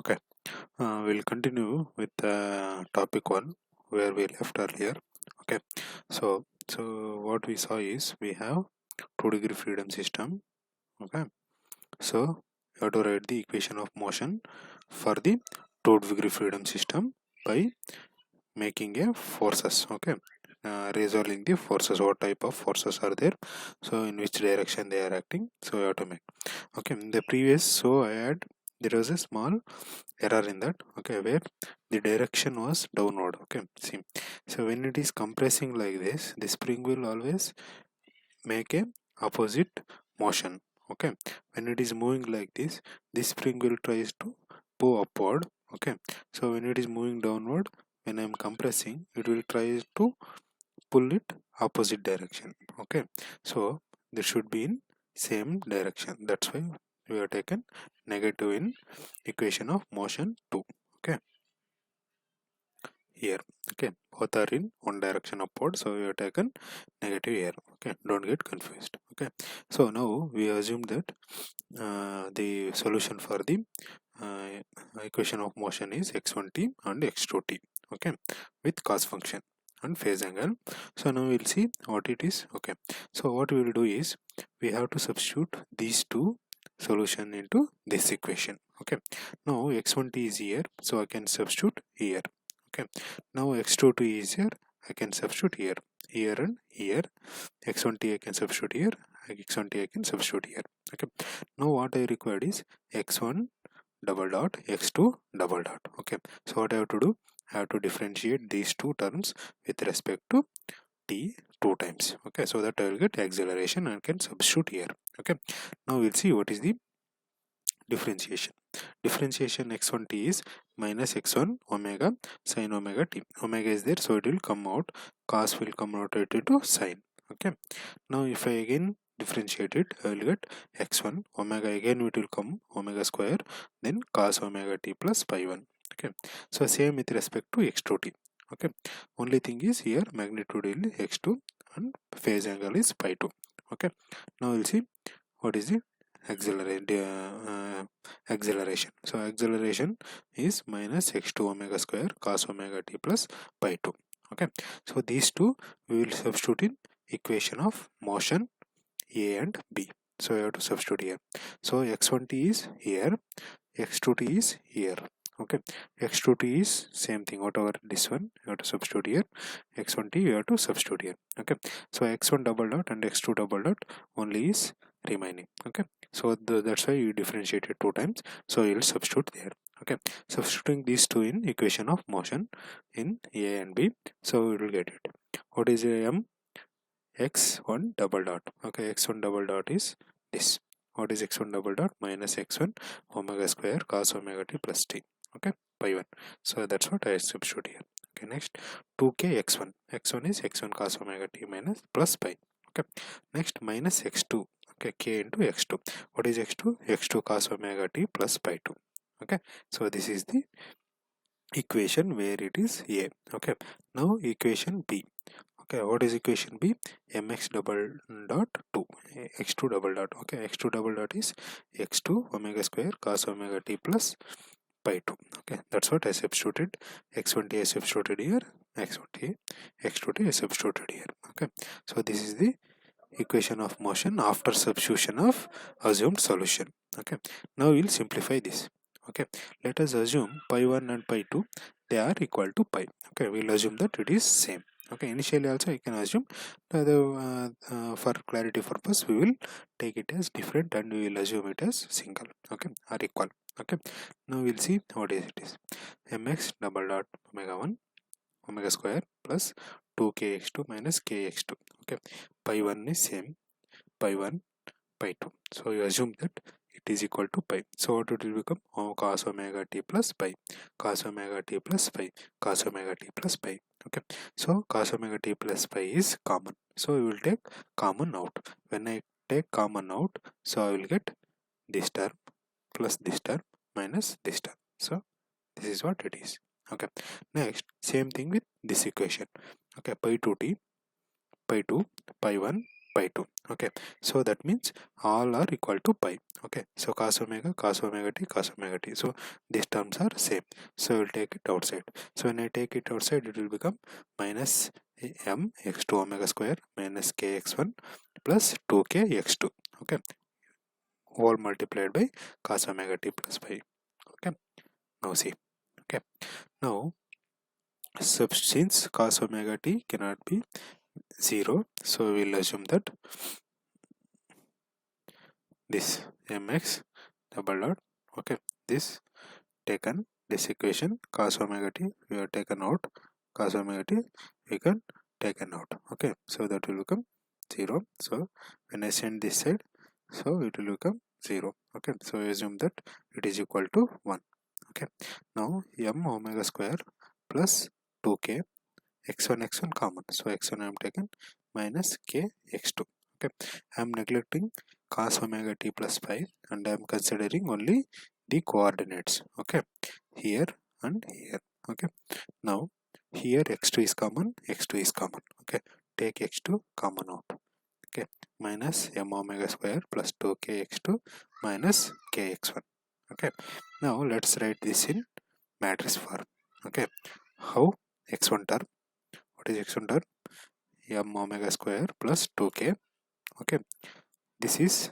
Okay, we'll continue with topic one where we left earlier. Okay, so what we saw is we have 2-degree freedom system. Okay, so you have to write the equation of motion for the 2-degree freedom system by making a forces. Okay, resolving the forces. What type of forces are there? So in which direction they are acting? So you have to make. Okay, in the previous, so I had there was a small error in that, okay, where the direction was downward. Okay, see, so when it is compressing like this, the spring will always make a opposite motion. Okay, when it is moving like this spring will tries to pull upward. Okay, so when it is moving downward, when I am compressing, it will try to pull it opposite direction. Okay, so this should be in same direction. That's why we have taken negative in equation of motion 2. Okay, here, okay, both are in one direction upward, so we have taken negative here. Okay, don't get confused. Okay, so now we assume that the solution for the uh, equation of motion is x1t and x2t. Okay, with cos function and phase angle. So now we'll see what it is. Okay, so what we will do is we have to substitute these two solution into this equation. Okay, now x1t is here, so I can substitute here. Okay, now x2t is here, I can substitute here and here. X1t I can substitute here, x1t I can substitute here. Okay, now what I required is x1 double dot x2 double dot. Okay, so what I have to do, I have to differentiate these two terms with respect to t two times. Okay, so that I will get acceleration and can substitute here. Okay, now we'll see what is the differentiation. Differentiation x1t is minus x1 omega sin omega t. Omega is there, so it will come out, cos will come out to sin. Okay, now if I again differentiate it, I will get x1 omega, again it will come omega square, then cos omega t plus pi 1. Okay, so same with respect to x2t. Okay, only thing is here magnitude is x2 and phase angle is pi 2. Okay, now we'll see what is the acceleration. So acceleration is minus x2 omega square cos omega t plus pi 2. Okay, so these two we will substitute in equation of motion A and B. So I have to substitute here. So x1t is here, x2t is here. Okay, x2t is same thing, whatever this one you have to substitute here, x1t you have to substitute here. Okay, so x1 double dot and x2 double dot only is remaining. Okay, so that's why you differentiate it two times, so you will substitute there. Okay, substituting these two in equation of motion in A and B, so we will get it. What is m x1 double dot? Okay, x1 double dot is this. What is x1 double dot? Minus x1 omega square cos omega t plus t. Okay, pi 1. So that's what I substitute here. Okay, next 2k x1. x1 is x1 cos omega t minus plus pi. Okay, next minus x2. Okay, k into x2. What is x2? x2 cos omega t plus pi 2. Okay, so this is the equation where it is A. Okay, now equation B. Okay, what is equation B? mx double dot 2 x2 double dot. Okay, x2 double dot is x2 omega square cos omega t plus pi 2. Okay, that's what I substituted. x1t I substituted here, x1t, x2t I substituted here. Okay, so this is the equation of motion after substitution of assumed solution. Okay, now we'll simplify this. Okay, let us assume pi 1 and pi 2 they are equal to pi. Okay, we'll assume that it is same. Okay, initially also I can assume for clarity purpose we will take it as different and we will assume it as single. Okay, or equal. Okay, now we'll see what is it is. mx double dot omega 1 omega square plus 2kx2 minus kx2. Okay, pi 1 is same, pi 1 pi 2, so you assume that it is equal to pi, so what it will become? Cos omega t plus pi, cos omega t plus pi, cos omega t plus pi. Okay, so cos omega t plus pi is common, so we will take common out. When I take common out, so I will get this term plus this term minus this term, so this is what it is. Okay, next same thing with this equation. Okay, pi 2t, pi 2, pi 1, pi 2. Okay, so that means all are equal to pi. Okay, so cos omega t cos omega t, so these terms are same, so we'll take it outside. So when I take it outside, it will become minus m x2 omega square minus k x1 plus 2k x2. Okay, whole multiplied by cos omega t plus pi. Okay, now see. Okay, now since cos omega t cannot be 0, so we'll assume that this mx double dot, okay, this taken, this equation cos omega t we have taken out, cos omega t we can taken out. Okay, so that will become 0. So when I send this side, so it will become 0. Okay, so I assume that it is equal to 1. Okay, now m omega square plus 2k x1 common, so x1 I am taken minus k x2. Okay, I am neglecting cos omega t plus pi and I am considering only the coordinates. Okay, here and here. Okay, now here x2 is common, x2 is common. Okay, take x2 common out. Okay, minus m omega square plus 2k x2 minus k x1. Okay, now let's write this in matrix form. Okay, how? X1 term, what is x1 term? M omega square plus 2k. Okay, this is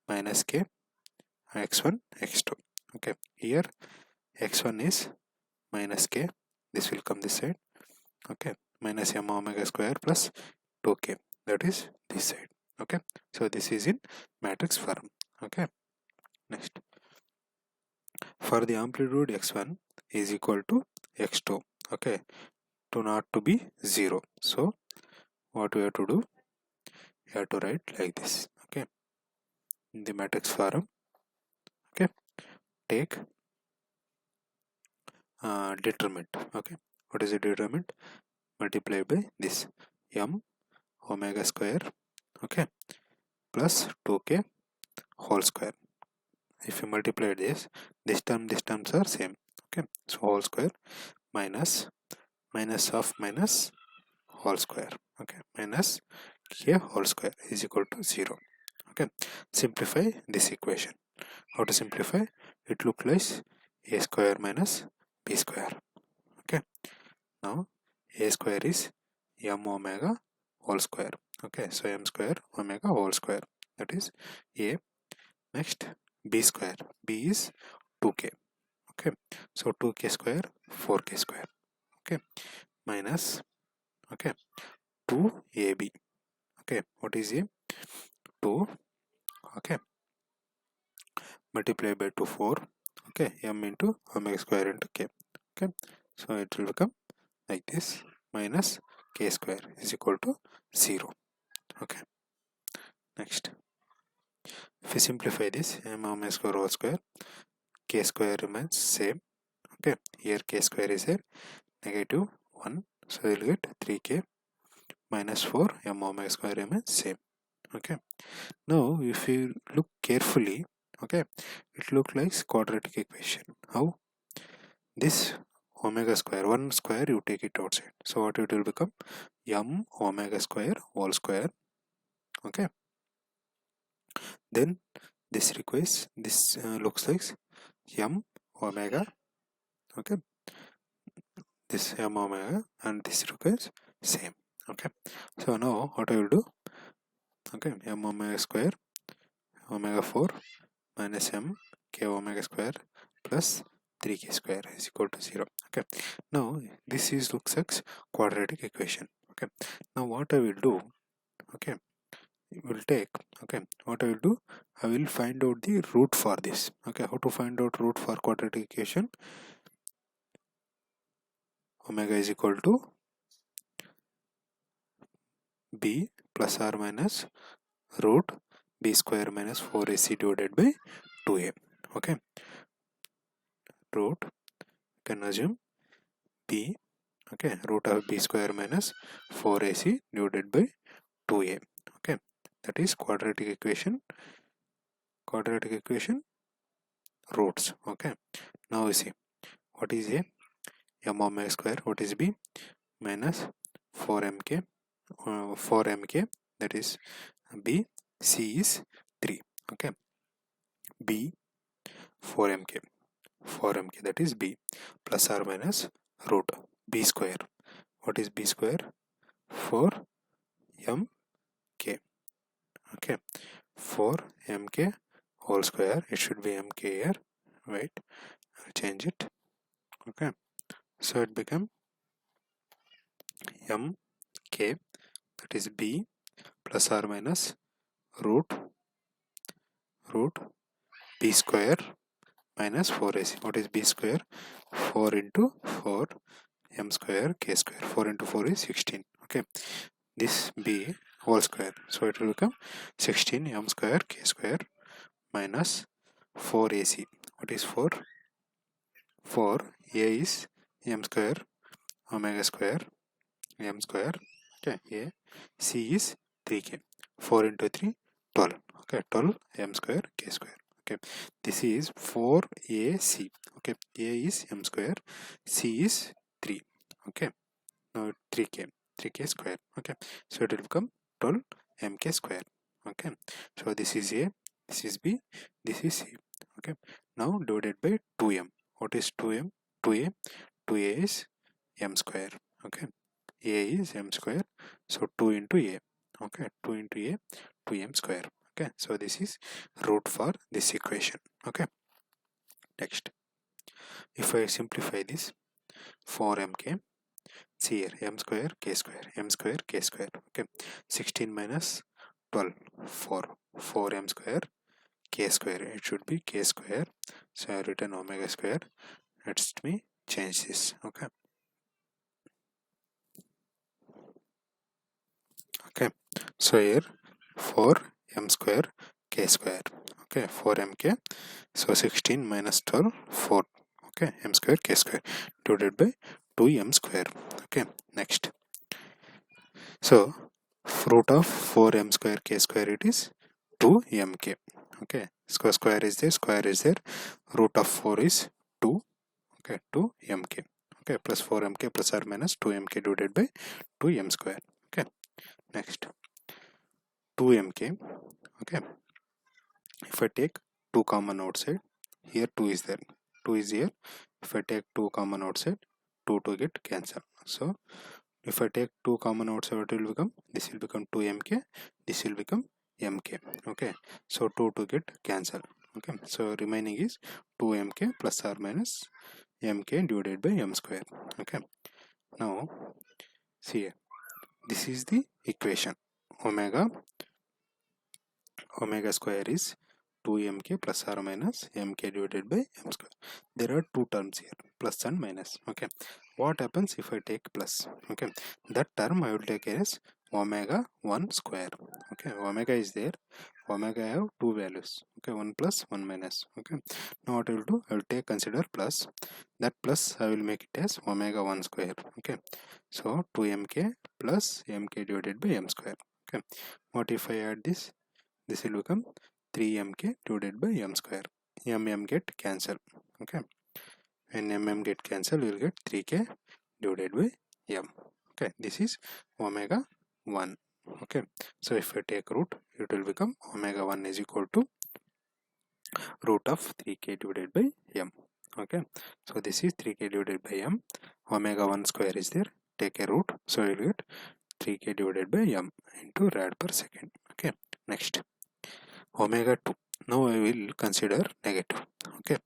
minus k x1 x2. Okay, here x1 is minus k, this will come this side. Okay, minus m omega square plus 2k, that is this side. Okay, so this is in matrix form. Okay, next, for the amplitude x1 is equal to x2. Okay, to not to be 0, so what we have to do, we have to write like this. Okay, in the matrix form. Okay, take determinant. Okay, what is the determinant? Multiplied by this m omega square, okay, plus 2k whole square. If you multiply this terms are same. Okay, so whole square minus of minus whole square. Okay, minus k whole square is equal to 0. Okay, simplify this equation. How to simplify? It looks like a square minus b square. Okay, now a square is m omega whole square. Okay, so m square omega whole square, that is a. Next, b square, b is 2k. Okay, so 2k square 4k square. Okay, minus, okay, 2ab. Okay, what is a? 2, okay, multiply by 2 4. Okay, m into omega square into k. Okay, so it will become like this, minus k square is equal to 0. Okay, next, if we simplify this, m omega square whole square, k square remains same. Okay, here k square is here negative 1, so we will get 3k minus 4, m omega square remains same. Okay, now if you look carefully, okay, it looks like quadratic equation. How? This omega square, one square you take it outside, so what it will become? M omega square whole square. Okay, then this requires, this looks like m omega. Okay, this m omega and this requires same. Okay, so now what I will do? Okay, m omega square omega 4 minus m k omega square plus 3k square is equal to 0. Okay, now this is looks like quadratic equation. Okay, now what I will do? Okay, will take, okay, what I will do, I will find out the root for this. Okay, how to find out root for quadratic equation? Omega is equal to b plus or minus root b square minus 4ac divided by 2a. Okay, root, can assume b, okay, root of b square minus 4ac divided by 2a. Okay, that is quadratic equation roots. Okay, now we see what is a, m omega square, what is b, minus 4mk, 4mk, that is b C is 3. Okay, B 4mk. 4mk, that is B, plus or minus root B square. What is B square? 4mk. Okay, 4mk whole square. It should be mk here. Wait, I'll change it. Okay, so it become mk, that is B, plus or minus root B square minus 4ac. What is B square? 4 into 4 m square k square. 4 into 4 is 16. Okay, this B whole square, so it will become 16 m square k square minus 4ac. What is 4? 4 a is m square omega square m square. Okay, a. C is 3k. 4 into 3 12. Okay, 12 m square k square. Okay, this is 4ac. Okay, a is m square, c is 3. Okay, now 3k square. Okay, so it will become 12 mk square. Okay, so this is a, this is b, this is c. Okay, now divided by 2m. What is 2m? 2a. 2a is m square. Okay, a is m square, so 2 into a. Okay, 2 into a, 2m square. Okay, so this is root for this equation. Okay, next, if I simplify this, 4mk, see here, m square k square, m square k square. Okay, 16 minus 12, 4 m square k square. It should be k square, so I have written omega square. Let me change this. Okay, okay, so here 4 m square k square. Okay, 4 mk, so 16 minus 12, 4. Okay, m square k square divided by 2m square. Okay, next, so root of 4m square k square, it is 2mk. Okay, square is there, square is there, root of 4 is 2. Okay, 2mk. Okay, plus 4mk plus or minus 2mk divided by 2m square. Okay, next, 2mk. Okay, if I take 2 common outside, here 2 is there, 2 is here. If I take 2 common outside, 2 to get cancel. So if I take 2 common outside, what will become? This will become 2mk, this will become mk. Okay, so 2 to get cancel. Okay, so remaining is 2mk plus or minus mk divided by m square. Okay, now see here, this is the equation. Omega square is 2mk plus or minus mk divided by m square. There are two terms here, plus and minus. Okay, what happens if I take plus? Okay, that term I will take as omega 1 square. Okay, omega is there, omega have two values. Okay, 1 plus 1 minus. Okay, now what I will do, I will take consider plus. That plus I will make it as omega 1 square. Okay, so 2mk plus mk divided by m square. Okay, what if I add this? This will become 3mk divided by m square. M get cancel. Okay, when m get cancel, you will get 3k divided by m. Okay, this is omega 1. Okay, so if I take root, it will become omega 1 is equal to root of 3k divided by m. Okay, so this is 3k divided by m. Omega 1 square is there, take a root, so you will get 3k divided by m into rad per second. Okay, next, omega 2. Now I will consider negative. Okay,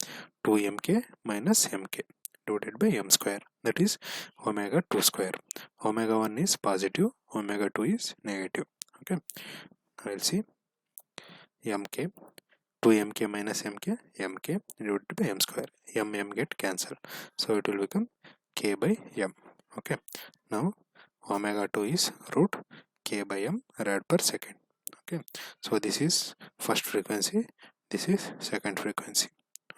2mk minus mk divided by m square, that is omega 2 square. Omega 1 is positive, omega 2 is negative. Okay, I will see mk, 2mk minus mk, mk divided by m square. M get cancelled, so it will become k by m. Okay, now omega 2 is root k by m rad per second. Okay, so this is first frequency, this is second frequency.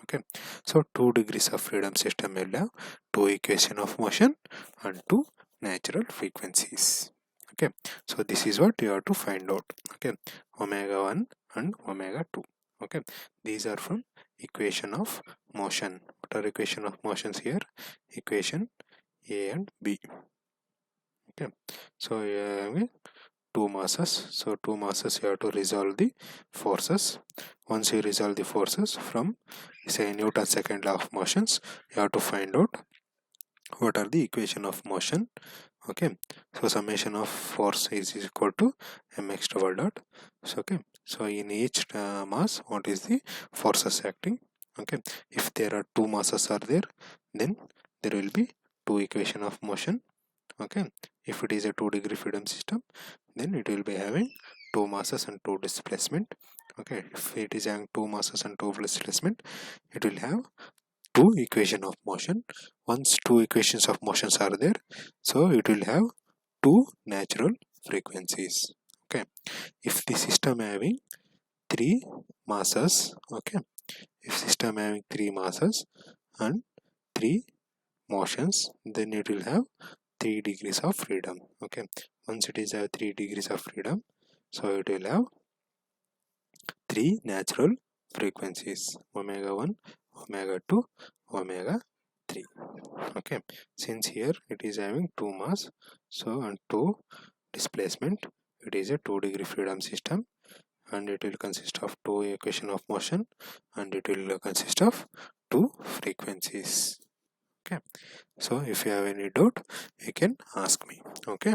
Okay, so 2 degrees of freedom system will have 2 equation of motion and 2 natural frequencies. Okay, so this is what you have to find out. Okay, omega 1 and omega 2. Okay, these are from equation of motion. What are equation of motions here? Equation A and B. Okay, so two masses. So two masses, you have to resolve the forces. Once you resolve the forces from, say, Newton's second law of motions, you have to find out what are the equation of motion. Okay, so summation of force is equal to mx double dot. So okay, so in each mass, what is the forces acting? Okay, if there are two masses are there, then there will be two equation of motion. Okay, if it is a 2-degree freedom system, then it will be having two masses and two displacement. Okay, if it is having two masses and two displacement, it will have two equation of motion. Once two equations of motions are there, so it will have two natural frequencies. Okay, if the system having three masses, okay, if system having three masses and three motions, then it will have 3 degrees of freedom. Okay, once it is have 3 degrees of freedom, so it will have three natural frequencies: omega 1, omega 2, omega 3. Okay, since here it is having two mass, so and two displacement, it is a 2-degree freedom system, and it will consist of two equation of motion, and it will consist of two frequencies. Okay, so if you have any doubt, you can ask me. Okay.